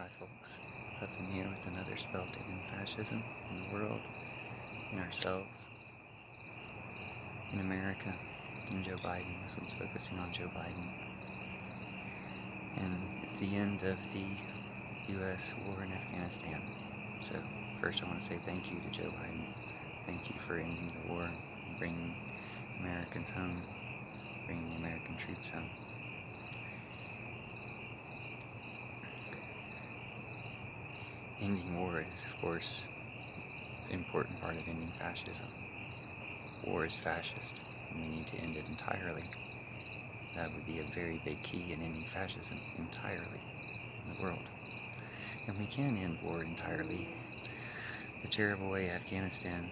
Hi folks, Huffin here with another spell to end fascism in the world, in ourselves, in America, in Joe Biden. This one's focusing on Joe Biden. And it's the end of the U.S. war in Afghanistan. So first I want to say thank you to Joe Biden. Thank you for ending the war, bringing Americans home, bringing the American troops home. Ending war is, of course, an important part of ending fascism. War is fascist, and we need to end it entirely. That would be a very big key in ending fascism entirely in the world. And we can end war entirely. The terrible way Afghanistan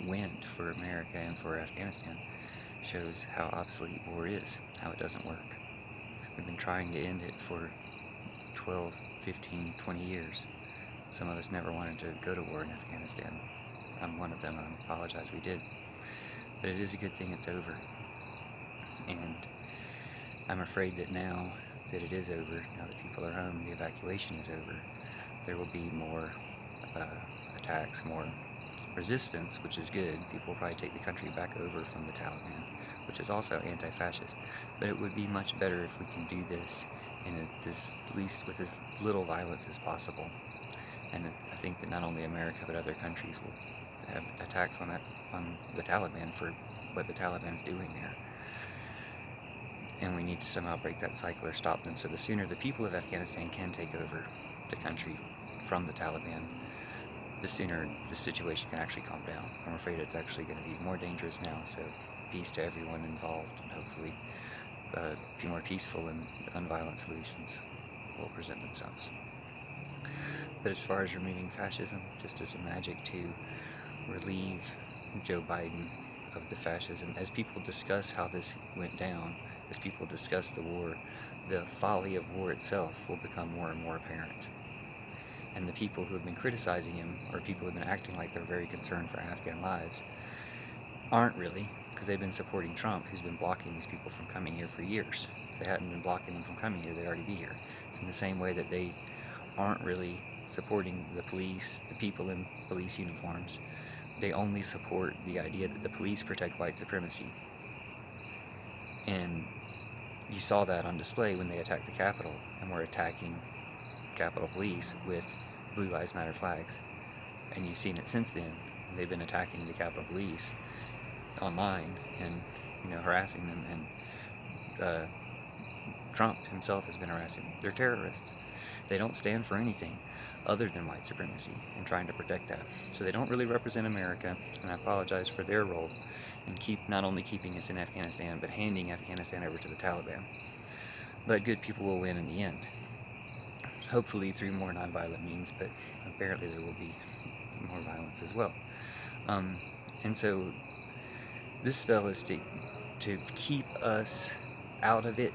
went for America and for Afghanistan shows how obsolete war is, how it doesn't work. We've been trying to end it for 12, 15, 20 years. Some of us never wanted to go to war in Afghanistan. I'm one of them, and I apologize we did. But it is a good thing it's over. And I'm afraid that now that it is over, now that people are home, the evacuation is over, there will be more attacks, more resistance, which is good. People will probably take the country back over from the Taliban, which is also anti-fascist. But it would be much better if we can do this in at least with as little violence as possible. And I think that not only America but other countries will have attacks on the Taliban for what the Taliban's doing there. And we need to somehow break that cycle or stop them. So the sooner the people of Afghanistan can take over the country from the Taliban, the sooner the situation can actually calm down. I'm afraid it's actually going to be more dangerous now, so peace to everyone involved, and hopefully a few more peaceful and unviolent solutions will present themselves. But as far as removing fascism, just as a magic to relieve Joe Biden of the fascism, as people discuss how this went down, as people discuss the war, the folly of war itself will become more and more apparent. And the people who have been criticizing him, or people who have been acting like they're very concerned for Afghan lives, aren't really, because they've been supporting Trump, who's been blocking these people from coming here for years. If they hadn't been blocking them from coming here, they'd already be here. It's in the same way that they aren't really supporting the police, the people in police uniforms. They only support the idea that the police protect white supremacy. And you saw that on display when they attacked the Capitol and were attacking Capitol Police with Blue Lives Matter flags. And you've seen it since then. They've been attacking the Capitol Police online and harassing them, and Trump himself has been harassing them. They're terrorists. They don't stand for anything other than white supremacy and trying to protect that. So they don't really represent America, and I apologize for their role in not only keeping us in Afghanistan, but handing Afghanistan over to the Taliban. But good people will win in the end. Hopefully through more nonviolent means, but apparently there will be more violence as well. And so this spell is to keep us out of it,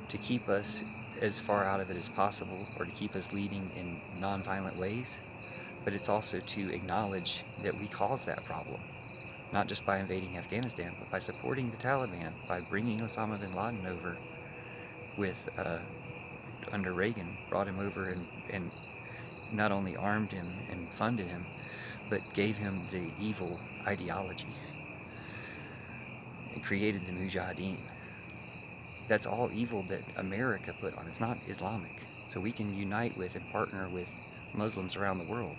to keep us as far out of it as possible, or to keep us leading in nonviolent ways. But it's also to acknowledge that we caused that problem, not just by invading Afghanistan, but by supporting the Taliban, by bringing Osama bin Laden over under Reagan, brought him over and not only armed him and funded him, but gave him the evil ideology. It created the Mujahideen. That's all evil that America put on. It's not Islamic. So we can unite with and partner with Muslims around the world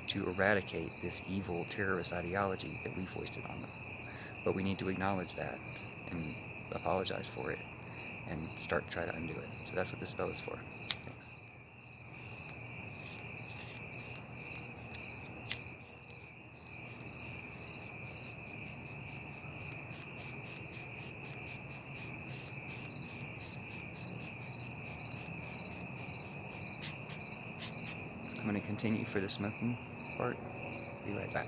to eradicate this evil terrorist ideology that we foisted on them. But we need to acknowledge that and apologize for it and start to try to undo it. So that's what this spell is for. Thanks. I'm going to continue for the smoking part. Be right back.